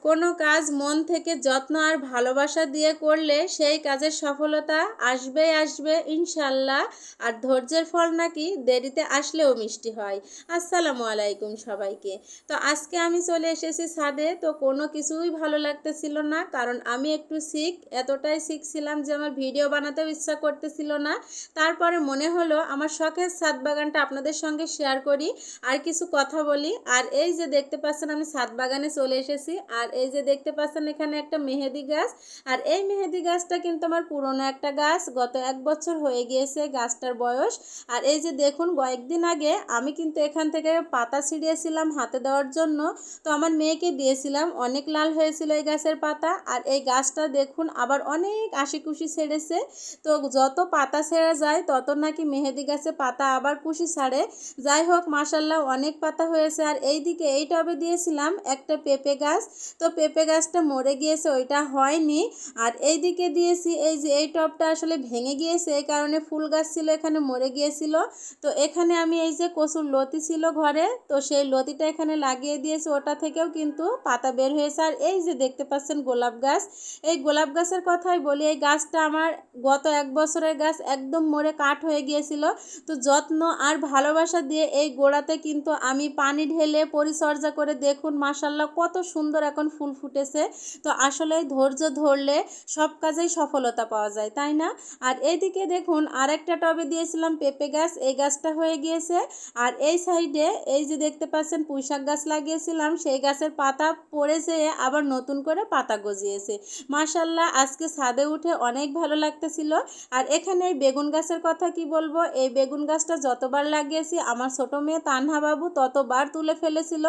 কোনো কাজ মন থেকে যত্ন আর ভালোবাসা দিয়ে করলে সেই কাজের সফলতা আসবেই আসবে ইনশাল্লাহ। আর ধৈর্যের ফল নাকি দেরিতে আসলেও মিষ্টি হয়। আসসালামু আলাইকুম সবাইকে। তো আজকে আমি চলে এসেছি ছাদে। তো কোনো কিছুই ভালো লাগতেছিল না, কারণ আমি একটু সিক, এতটাই সিক ছিলাম যে আমার ভিডিও বানাতেও ইচ্ছা করতেছিল না। তারপরে মনে হলো আমার শখের ছাদ বাগানটা আপনাদের সঙ্গে শেয়ার করি, আর কিছু কথা বলি। আর এই যে দেখতে পাচ্ছেন আমি ছাদ বাগানে চলে এসেছি। আর এই যে দেখতে পাচ্ছেন এখানে একটা মেহেদি গাছ। আর এই মেহেদি গাছটা কিন্তু আমার পুরনো একটা গাছ, গত 1 বছর হয়ে গিয়েছে গাছটার বয়স। আর এই যে দেখুন, কয়েকদিন আগে আমি কিন্তু এখান থেকে পাতা ছিঁড়িয়েছিলাম হাতে দেওয়ার জন্য। তো আমার মেয়েকে দিয়েছিলাম, অনেক লাল হয়েছিল এই গাছের পাতা। আর এই গাছটা দেখুন আবার অনেক আশিকুশি ছেড়েছে। তো যত পাতা ছেঁড়া যায় তত নাকি মেহেদি গাছে পাতা আবার কুশি ছাড়ে। যাই হোক, মাশাল্লাহ অনেক পাতা হয়েছে। আর এইদিকে এই টবে দিয়েছিলাম একটা পেঁপে গাছ, তো পেঁপে গাছটা মরে গিয়েছে, ওইটা হয়নি। আর এইদিকে দিয়েছি এই যে এই টবটা আসলে ভেঙে গিয়েছে, এই কারণে ফুল গাছ ছিল এখানে মরে গিয়েছিল। তো এখানে আমি এই যে কচুর লতি ছিল ঘরে, তো সেই লতিটা এখানে লাগিয়ে দিয়েছি, ওটা থেকেও কিন্তু পাতা বের হয়েছে। আর এই যে দেখতে পাচ্ছেন গোলাপ গাছ, এই গোলাপ গাছের কথাই বলি, এই গাছটা আমার গত 1 বছরের গাছ, একদম মরে কাঠ হয়ে গিয়েছিল। তো যত্ন আর ভালোবাসা দিয়ে এই গোড়াতে কিন্তু আমি পানি ঢেলে পরিচর্যা করে দেখুন মাশাল্লাহ কত সুন্দর এখন ফুল ফুটেছে। তো আসলে ধৈর্য ধরলে সব কাজেই সফলতা পাওয়া যায়, তাই না? আর এইদিকে দেখুন আরেকটা টবে দিয়েছিলাম পেঁপে গাছ, এই গাছটা হয়ে গিয়েছে। আর এই সাইডে এই যে দেখতে পাচ্ছেন পুঁইশাক গাছ লাগিয়েছিলাম, সেই গাছের পাতা পড়েছে আবার নতুন করে পাতা গজিয়েছে। মাশাল্লাহ আজকে ছাদে উঠে অনেক ভালো লাগতেছিল। আর এখানে এই বেগুন গাছের কথা কি বলবো, এই বেগুন গাছটা যতবার লাগিয়েছি আমার ছোট মেয়ে তানহা বাবু ততবার তুলে ফেলেছিল।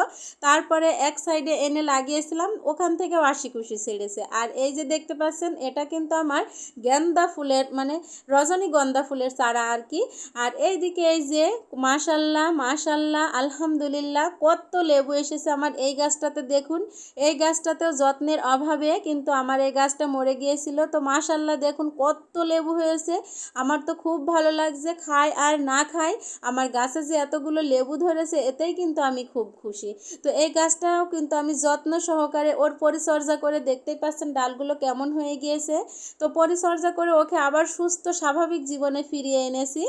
তারপরে এক সাইডে এনে লাগিয়েছিলাম, ওখান থেকে আশিকুশি ছেড়েছে। আর এই যে দেখতে পাচ্ছেন এটা কিন্তু আমার গেন্দা ফুলের মানে রজনীগন্ধা ফুলের চারা আর কি। আর এইদিকে এই যে মাশাল্লাহ মাশাল্লাহ আলহামদুলিল্লাহ কত লেবু এসেছে আমার এই গাছটাতে। দেখুন এই গাছটাতেও যত্নের অভাবে কিন্তু আমার এই গাছটা মরে গিয়েছিল। তো মাশাল্লাহ দেখুন কত লেবু হয়েছে, আমার তো খুব ভালো লাগছে। খাই আর না খাই, আমার গাছে যে এতগুলো লেবু ধরেছে এতেই কিন্তু আমি খুব খুশি। তো এই গাছটাও কিন্তু আমি যত্ন সহকারে ওর পরিচর্যা করে, দেখতেই পাচ্ছেন ডালগুলো কেমন হয়ে গিয়েছে। তো পরিচর্যা করে ওকে আবার সুস্থ স্বাভাবিক জীবনে ফিরিয়ে এনেছি।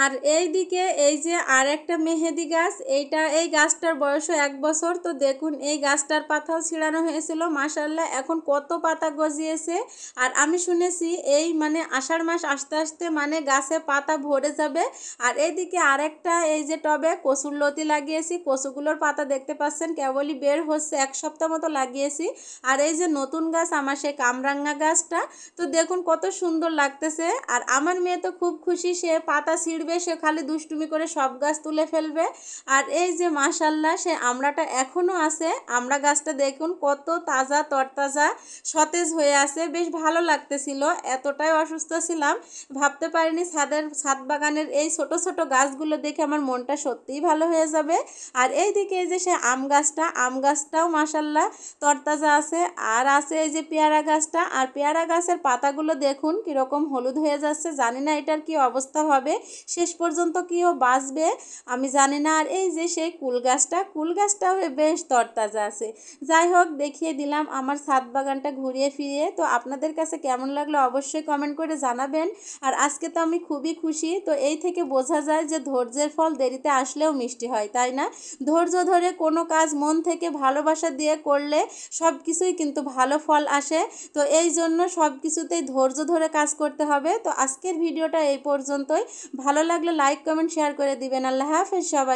আর এই দিকে এই যে আর একটা মেহেদি গাছ, এই গাছটার বয়সও 1 বছর। তো দেখুন এই গাছটার পাতাও ছিঁড়ানো হয়েছিল, মাশাল্লাহ এখন কত পাতা গজিয়েছে। আর আমি শুনেছি এই মানে আষাঢ় মাস আস্তে আস্তে মানে গাছে পাতা ভরে যাবে। আর এইদিকে আরেকটা এই যে টবে কচুর লতি লাগিয়েছি, কচুগুলোর পাতা দেখতে পাচ্ছেন কেবলই বের হচ্ছে, 1 সপ্তাহ মতো লাগিয়েছি। আর এই যে নতুন গাছ আমার সেই কামরাঙ্গা গাছটা, তো দেখুন কত সুন্দর লাগতেছে। আর আমার মেয়ে তো খুব খুশি, সে পাতা ছিঁড়বে, সে খালি দুষ্টুমি করে সব গাছ তুলে ফেলবে। আর এই যে মাশাল্লাহ সে আমড়াটা এখনও আছে, আমড়া গাছটা দেখুন কত তাজা তরতাজা সতেজ হয়ে আছে, বেশ ভালো লাগতেছিল। এতটাই অসুস্থ ছিলাম, ভাবতে পারিনি ছাদ বাগানের এই ছোট ছোট গাছগুলো দেখে আমার মনটা সত্যিই ভালো হয়ে যাবে। আর এইদিকে এই যে সে আম গাছটাও মাশাল্লাহ তরতাজা আছে। আর আছে এই যে পেয়ারা গাছটা, আর পেয়ারা গাছের পাতাগুলো দেখুন কীরকম হলুদ হয়ে যাচ্ছে, জানি না এটার কি অবস্থা হবে, শেষ পর্যন্ত কিও বাঁচবে আমি জানি না। আর এই যে সেই কুল গাছটাও বেশ তরতাজা আছে। যাই হোক, দেখিয়ে দিলাম আমার ছাদ বাগানটা ঘুরিয়ে ফিরিয়ে। তো আপনাদের কাছে কেমন লাগলো অবশ্যই কমেন্ট করে জানাবেন। আর আজকে তো আমি খুবই খুশি। তো এই থেকে বোঝা যায় যে ধৈর্যের ফল দেরিতে আসলেও মিষ্টি হয়, তাই না? ধৈর্য ধরে কোনো কাজ মন থেকে ভালোবাসা দিয়ে করলে সব কিছুই কিন্তু ভালো ফল আসে। তো এই জন্য সব কিছুতেই ধৈর্য ধরে কাজ করতে হবে। তো আজকের ভিডিওটা এই পর্যন্তই। ভালো লাগলে লাইক কমেন্ট শেয়ার করে দিবেন। আল্লাহ হাফেজ সবাই।